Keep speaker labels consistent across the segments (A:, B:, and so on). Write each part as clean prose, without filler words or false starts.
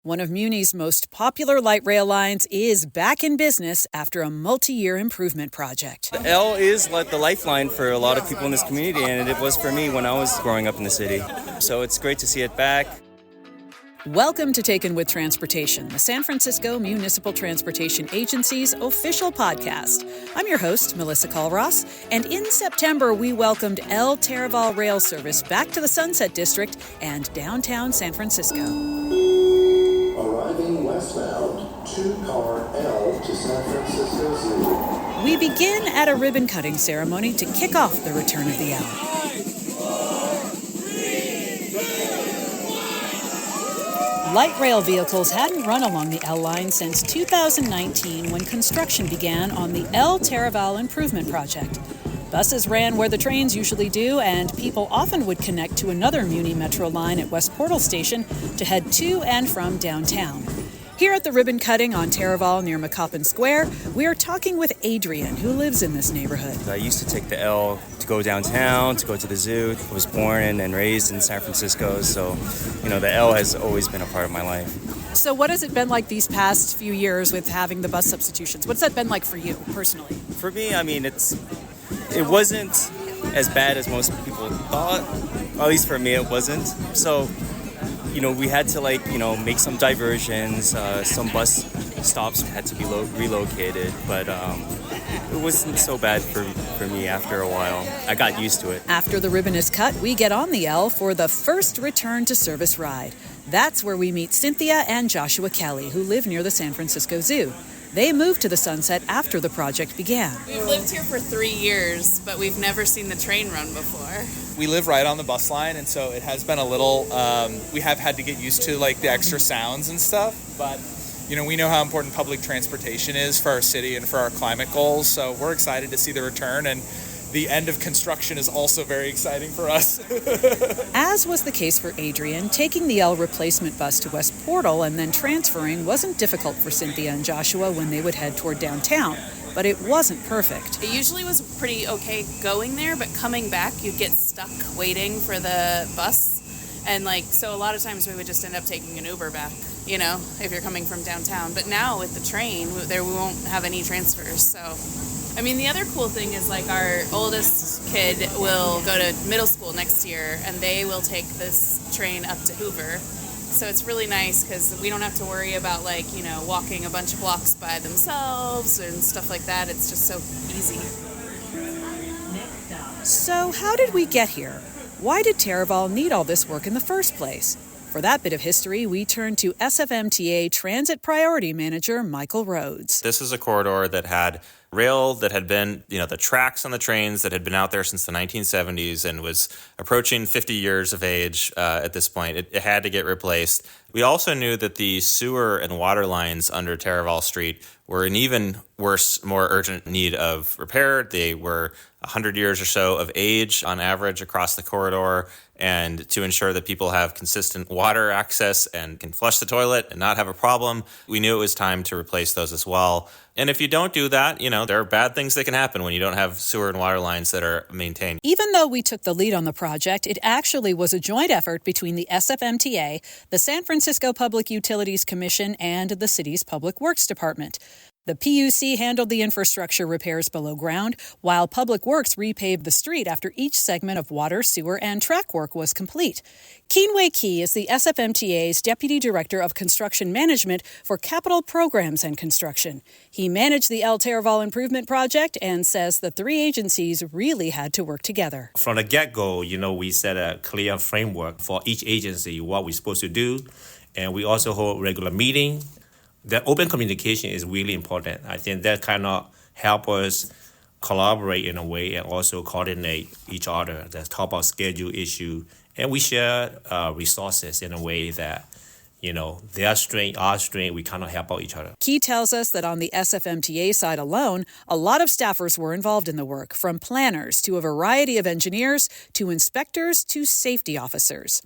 A: One of Muni's most popular light rail lines is back in business after a multi-year improvement project.
B: The L is like the lifeline for a lot of people in this community, and it was for me when I was growing up in the city. So it's great to see it back.
A: Welcome to Taken with Transportation, the San Francisco Municipal Transportation Agency's official podcast. I'm your host, Melissa Colross, and in September we welcomed L Taraval rail service back to the Sunset District and downtown San Francisco.
C: Arriving westbound, 2-car L to San Francisco Zoo.
A: We begin at a ribbon-cutting ceremony to kick off the return of the L. Light rail vehicles hadn't run along the L line since 2019 when construction began on the L Taraval improvement project. Buses ran where the trains usually do, and people often would connect to another Muni Metro line at West Portal Station to head to and from downtown. Here at the ribbon cutting on Taraval near McCoppin Square, we are talking with Adrian, who lives in this neighborhood.
B: I used to take the L to go downtown, to go to the zoo. I was born and raised in San Francisco, so, the L has always been a part of my life.
A: So what has it been like these past few years with having the bus substitutions? What's that been like for you, personally?
B: For me, it wasn't as bad as most people thought. At least for me, it wasn't. So, we had to make some diversions. Some bus stops had to be relocated, but it wasn't so bad for me after a while. I got used to it.
A: After the ribbon is cut, we get on the L for the first return to service ride. That's where we meet Cynthia and Joshua Kelly, who live near the San Francisco Zoo. They moved to the Sunset after the project began.
D: We've lived here for 3 years, but we've never seen the train run before.
E: We live right on the bus line, and so it has been a little, we have had to get used to the extra sounds and stuff, but we know how important public transportation is for our city and for our climate goals, so we're excited to see the return, and the end of construction is also very exciting for us.
A: As was the case for Adrian, taking the L replacement bus to West Portal and then transferring wasn't difficult for Cynthia and Joshua when they would head toward downtown, but it wasn't perfect.
D: It usually was pretty okay going there, but coming back, you'd get stuck waiting for the bus. And so a lot of times we would just end up taking an Uber back, if you're coming from downtown. But now with the train, we won't have any transfers, so... the other cool thing is our oldest kid will go to middle school next year, and they will take this train up to Hoover. So it's really nice because we don't have to worry about walking a bunch of blocks by themselves and stuff like that. It's just so easy.
A: So how did we get here? Why did Taraval need all this work in the first place? For that bit of history, we turn to SFMTA Transit Priority Manager Michael Rhodes.
F: This is a corridor that had rail that had been, the tracks on the trains that had been out there since the 1970s and was approaching 50 years of age at this point. It had to get replaced. We also knew that the sewer and water lines under Taraval Street were in even worse, more urgent need of repair. They were 100 years or so of age on average across the corridor. And to ensure that people have consistent water access and can flush the toilet and not have a problem, we knew it was time to replace those as well. And if you don't do that, there are bad things that can happen when you don't have sewer and water lines that are maintained.
A: Even though we took the lead on the project, it actually was a joint effort between the SFMTA, the San Francisco Public Utilities Commission, and the city's Public Works Department. The PUC handled the infrastructure repairs below ground, while Public Works repaved the street after each segment of water, sewer, and track work was complete. Keenway Key is the SFMTA's Deputy Director of Construction Management for Capital Programs and Construction. He managed the L Taraval Improvement Project and says the three agencies really had to work together.
G: From the get-go, we set a clear framework for each agency, what we're supposed to do, and we also hold regular meetings. The open communication is really important. I think that kind of help us collaborate in a way and also coordinate each other. That's talk about schedule issue. And we share resources in a way that, their strength, our strength, we kind of help out each other.
A: Key tells us that on the SFMTA side alone, a lot of staffers were involved in the work, from planners to a variety of engineers to inspectors to safety officers.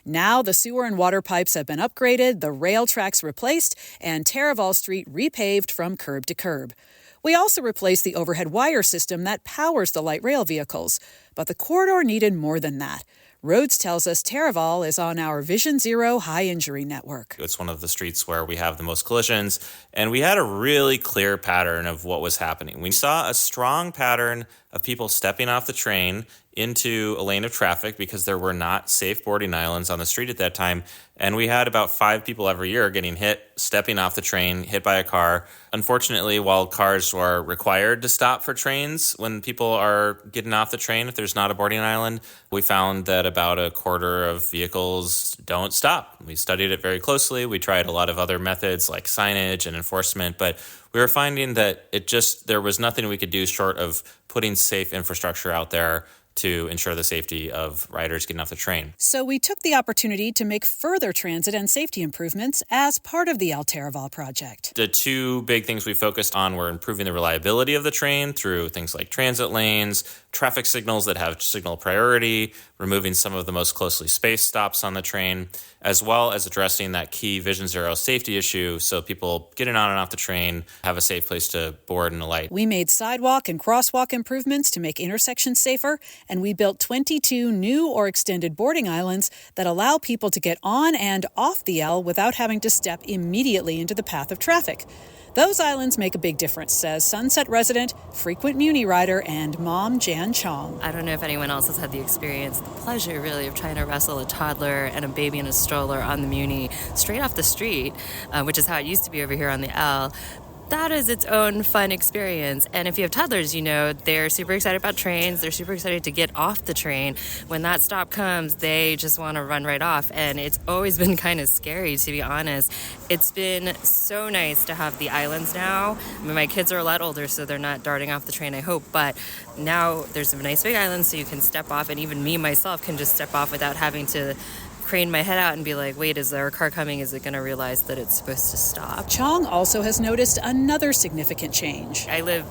A: Now the sewer and water pipes have been upgraded, the rail tracks replaced, and Taraval Street repaved from curb to curb. We also replaced the overhead wire system that powers the light rail vehicles. But the corridor needed more than that. Rhodes tells us Taraval is on our Vision Zero high injury network.
F: It's one of the streets where we have the most collisions, and we had a really clear pattern of what was happening. We saw a strong pattern of people stepping off the train into a lane of traffic because there were not safe boarding islands on the street at that time. And we had about 5 people every year getting hit, stepping off the train, hit by a car. Unfortunately, while cars are required to stop for trains, when people are getting off the train, if there's not a boarding island, we found that about a quarter of vehicles don't stop. We studied it very closely. We tried a lot of other methods like signage and enforcement, but we were finding that there was nothing we could do short of putting safe infrastructure out there to ensure the safety of riders getting off the train.
A: So we took the opportunity to make further transit and safety improvements as part of the L Taraval project.
F: The 2 big things we focused on were improving the reliability of the train through things like transit lanes, traffic signals that have signal priority, removing some of the most closely spaced stops on the train, as well as addressing that key Vision Zero safety issue so people getting on and off the train have a safe place to board and alight.
A: We made sidewalk and crosswalk improvements to make intersections safer, and we built 22 new or extended boarding islands that allow people to get on and off the L without having to step immediately into the path of traffic. Those islands make a big difference, says Sunset resident, frequent Muni rider, and mom Jan Chong.
H: I don't know if anyone else has had the experience, the pleasure really of trying to wrestle a toddler and a baby in a stroller on the Muni straight off the street, which is how it used to be over here on the L. That is its own fun experience. And if you have toddlers, they're super excited about trains. They're super excited to get off the train. When that stop comes, they just want to run right off. And it's always been kind of scary, to be honest. It's been so nice to have the islands now. I mean, my kids are a lot older, so they're not darting off the train, I hope. But now there's a nice big island, so you can step off. And even me, myself, can just step off without having to crane my head out and be like, wait, is there a car coming? Is it going to realize that it's supposed to stop?
A: Chong also has noticed another significant change.
H: I live,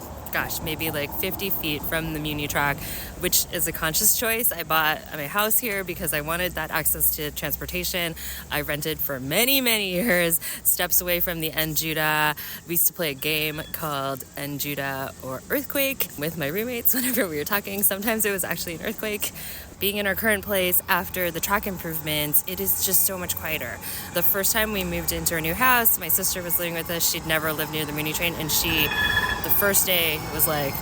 H: maybe like 50 feet from the Muni track, which is a conscious choice. I bought my house here because I wanted that access to transportation. I rented for many, many years, steps away from the N-Judah. We used to play a game called N-Judah or Earthquake with my roommates whenever we were talking. Sometimes it was actually an earthquake. Being in our current place after the track improvements, it is just so much quieter. The first time we moved into our new house, my sister was living with us. She'd never lived near the Muni train, and the first day was like,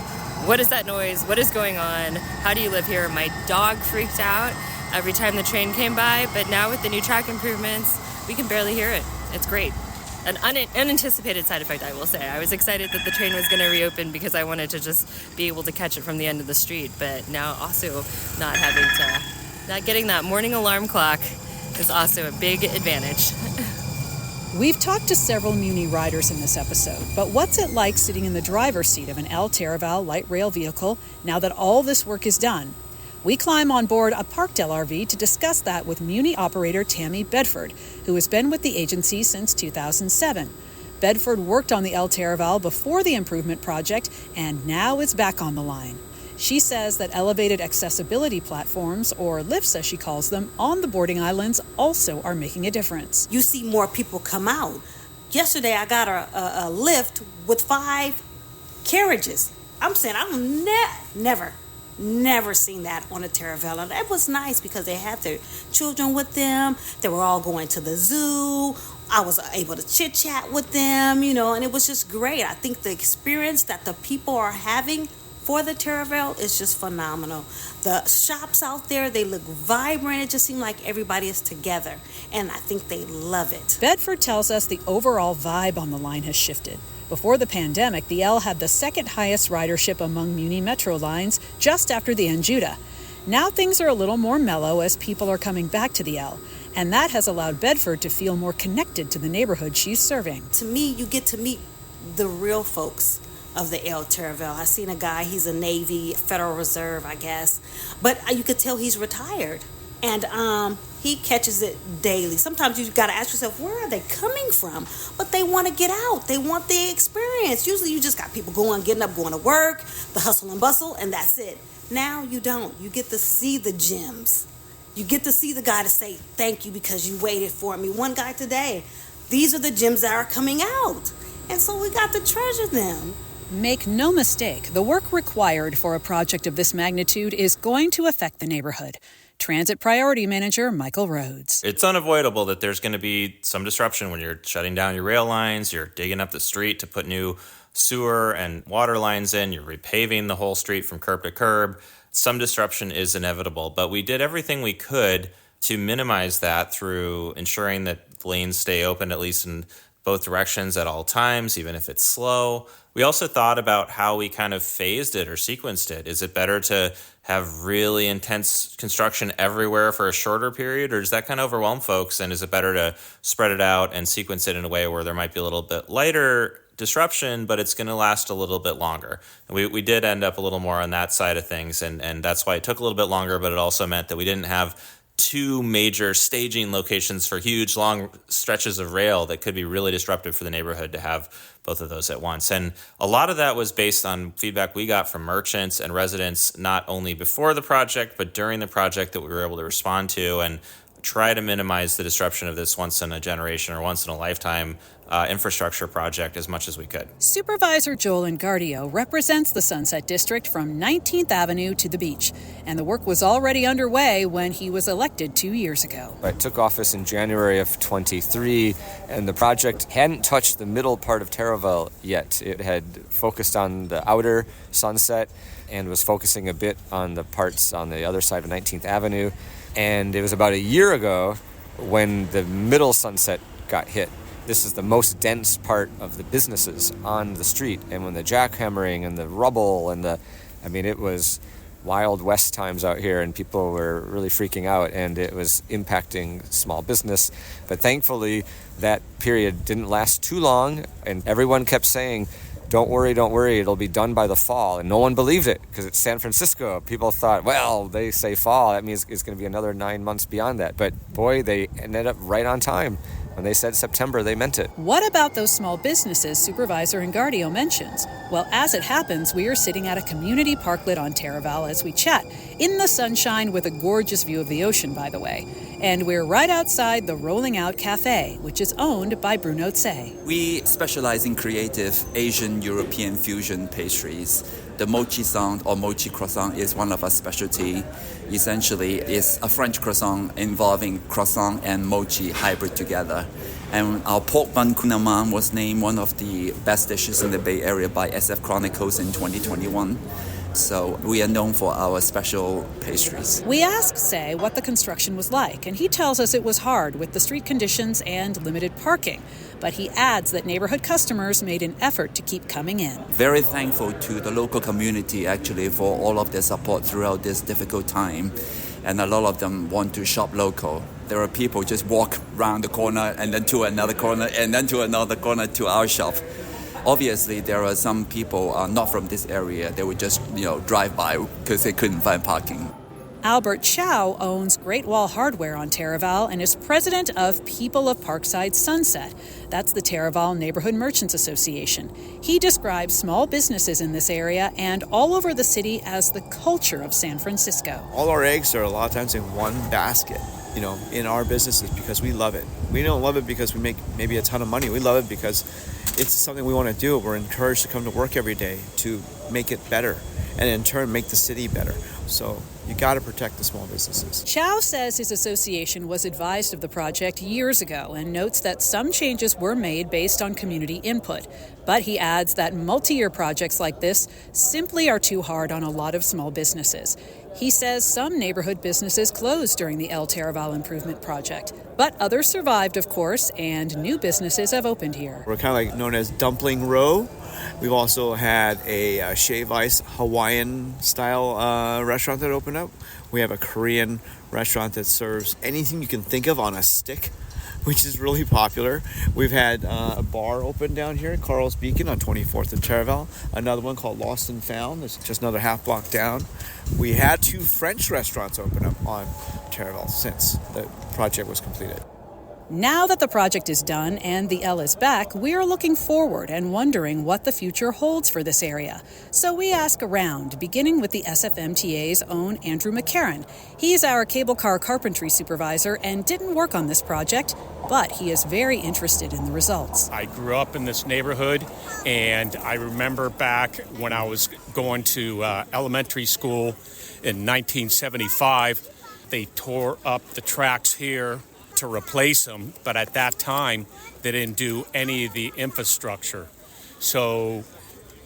H: what is that noise? What is going on? How do you live here? My dog freaked out every time the train came by, but now with the new track improvements, we can barely hear it. It's great. An unanticipated side effect, I will say. I was excited that the train was going to reopen because I wanted to just be able to catch it from the end of the street, but now also not getting that morning alarm clock is also a big advantage.
A: We've talked to several Muni riders in this episode, but what's it like sitting in the driver's seat of an L Taraval light rail vehicle now that all this work is done? We climb on board a parked LRV to discuss that with Muni operator Tammy Bedford, who has been with the agency since 2007. Bedford worked on the L Taraval before the improvement project and now is back on the line. She says that elevated accessibility platforms, or lifts as she calls them, on the boarding islands also are making a difference.
I: You see more people come out. Yesterday I got a lift with 5 carriages. I'm saying I've never seen that on a Taraval. And that was nice because they had their children with them. They were all going to the zoo. I was able to chit chat with them, and it was just great. I think the experience that the people are having for the Taraval is just phenomenal. The shops out there, they look vibrant. It just seems like everybody is together, and I think they love it.
A: Bedford tells us the overall vibe on the line has shifted. Before the pandemic, the L had the second highest ridership among Muni Metro lines, just after the N-Judah. Now things are a little more mellow as people are coming back to the L, and that has allowed Bedford to feel more connected to the neighborhood she's serving.
I: To me, you get to meet the real folks of the L Taraval. I seen a guy, he's a Navy, Federal Reserve, I guess, but you could tell he's retired, and he catches it daily. Sometimes you got to ask yourself, where are they coming from? But they want to get out. They want the experience. Usually you just got people getting up, going to work, the hustle and bustle, and that's it. Now you don't. You get to see the gems. You get to see the guy to say, thank you because you waited for me. One guy today, these are the gems that are coming out. And so we got to treasure them.
A: Make no mistake, the work required for a project of this magnitude is going to affect the neighborhood. Transit Priority Manager Michael Rhodes.
F: It's unavoidable that there's going to be some disruption when you're shutting down your rail lines, you're digging up the street to put new sewer and water lines in, you're repaving the whole street from curb to curb. Some disruption is inevitable, but we did everything we could to minimize that through ensuring that lanes stay open, at least in both directions at all times, even if it's slow. We also thought about how we kind of phased it or sequenced it. Is it better to have really intense construction everywhere for a shorter period, or does that kind of overwhelm folks? And is it better to spread it out and sequence it in a way where there might be a little bit lighter disruption, but it's going to last a little bit longer? And we did end up a little more on that side of things, and that's why it took a little bit longer, but it also meant that we didn't have two major staging locations for huge long stretches of rail that could be really disruptive for the neighborhood to have both of those at once. And a lot of that was based on feedback we got from merchants and residents, not only before the project, but during the project, that we were able to respond to and try to minimize the disruption of this once in a generation or once in a lifetime infrastructure project as much as we could.
A: Supervisor Joel Engardio represents the Sunset District from 19th Avenue to the beach, and the work was already underway when he was elected 2 years ago.
J: I took office in January of 23, and the project hadn't touched the middle part of Taraval yet. It had focused on the outer Sunset and was focusing a bit on the parts on the other side of 19th Avenue. And it was about a year ago when the middle Sunset got hit. This is the most dense part of the businesses on the street. And when the jackhammering and the rubble and it was Wild West times out here, and people were really freaking out, and it was impacting small business. But thankfully, that period didn't last too long, and everyone kept saying, don't worry, it'll be done by the fall. And no one believed it because it's San Francisco. People thought, well, they say fall, that means it's going to be another 9 months beyond that. But boy, they ended up right on time. When they said September, they meant it.
A: What about those small businesses Supervisor Engardio mentions? Well, as it happens, we are sitting at a community parklet on Taraval as we chat, in the sunshine with a gorgeous view of the ocean, by the way. And we're right outside the Rolling Out Cafe, which is owned by Bruno Tse.
K: We specialize in creative Asian European fusion pastries. The mochi sound or mochi croissant is one of our specialty. Essentially, it's a French croissant involving croissant and mochi hybrid together. And our pork bun kunaman was named one of the best dishes in the Bay Area by SF Chronicles in 2021. So we are known for our special pastries.
A: We asked Say what the construction was like, and he tells us it was hard with the street conditions and limited parking. But he adds that neighborhood customers made an effort to keep coming in.
K: Very thankful to the local community, actually, for all of their support throughout this difficult time. And a lot of them want to shop local. There are people just walk around the corner and then to another corner and then to another corner to our shop. Obviously, there are some people not from this area. They would just, drive by because they couldn't find parking.
A: Albert Chow owns Great Wall Hardware on Taraval and is president of People of Parkside Sunset. That's the Taraval Neighborhood Merchants Association. He describes small businesses in this area and all over the city as the culture of San Francisco.
L: All our eggs are a lot of times in one basket, in our businesses because we love it. We don't love it because we make maybe a ton of money. We love it because it's something we want to do. We're encouraged to come to work every day to make it better and in turn make the city better. So you got to protect the small businesses.
A: Chow says his association was advised of the project years ago and notes that some changes were made based on community input. But he adds that multi-year projects like this simply are too hard on a lot of small businesses. He says some neighborhood businesses closed during the L Taraval improvement project, but others survived, of course, and new businesses have opened here.
L: We're kind of like known as Dumpling Row. We've also had a Shave Ice Hawaiian-style restaurant that opened up. We have a Korean restaurant that serves anything you can think of on a stick, which is really popular. We've had a bar open down here, Carl's Beacon on 24th and Taraval. Another one called Lost and Found. It's just another half block down. We had 2 French restaurants open up on Taraval since the project was completed.
A: Now that the project is done and the L is back, we are looking forward and wondering what the future holds for this area. So we ask around, beginning with the SFMTA's own Andrew McCarran. He's our cable car carpentry supervisor and didn't work on this project, but he is very interested in the results.
M: I grew up in this neighborhood, and I remember back when I was going to elementary school in 1975, They tore up the tracks here to replace them, but at that time, they didn't do any of the infrastructure. So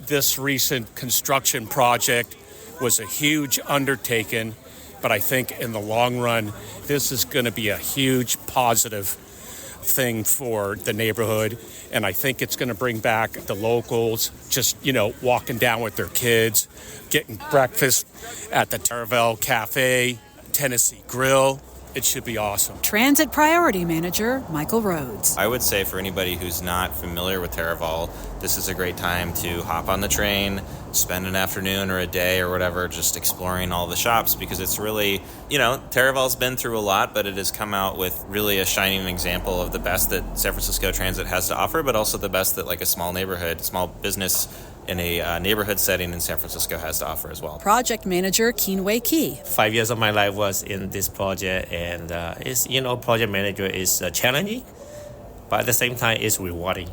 M: this recent construction project was a huge undertaking, but I think in the long run, this is going to be a huge positive thing for the neighborhood. And I think it's going to bring back the locals, just, walking down with their kids, getting breakfast at the Taraval Cafe, Tennessee Grill. It should be awesome.
A: Transit Priority Manager Michael Rhodes.
F: I would say for anybody who's not familiar with Taraval, this is a great time to hop on the train, spend an afternoon or a day or whatever just exploring all the shops, because it's really, Taraval's been through a lot, but it has come out with really a shining example of the best that San Francisco Transit has to offer, but also the best that like a small business in a neighborhood setting in San Francisco has to offer as well.
A: Project Manager Keenway Key.
G: 5 years of my life was in this project, and project manager is challenging, but at the same time, it's rewarding.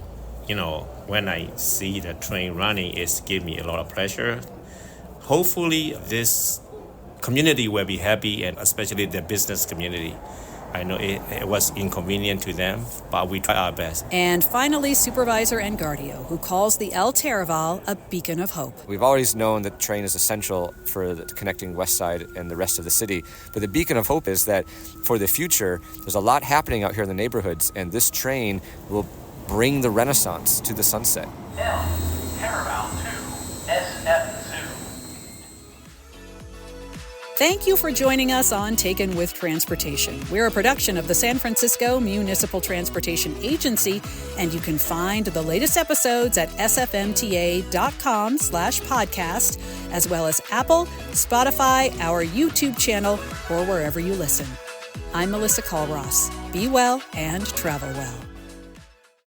G: When I see the train running, it gives me a lot of pleasure. Hopefully, this community will be happy, and especially the business community. I know it was inconvenient to them, but we try our best.
A: And finally, Supervisor Engardio, who calls the L Taraval a beacon of hope.
J: We've always known that train is essential for connecting West Side and the rest of the city. But the beacon of hope is that for the future, there's a lot happening out here in the neighborhoods, and this train will bring the renaissance to the Sunset.
C: L Taraval to SF.
A: Thank you for joining us on Taken with Transportation. We're a production of the San Francisco Municipal Transportation Agency, and you can find the latest episodes at sfmta.com/podcast, as well as Apple, Spotify, our YouTube channel, or wherever you listen. I'm Melissa Colross. Be well and travel well.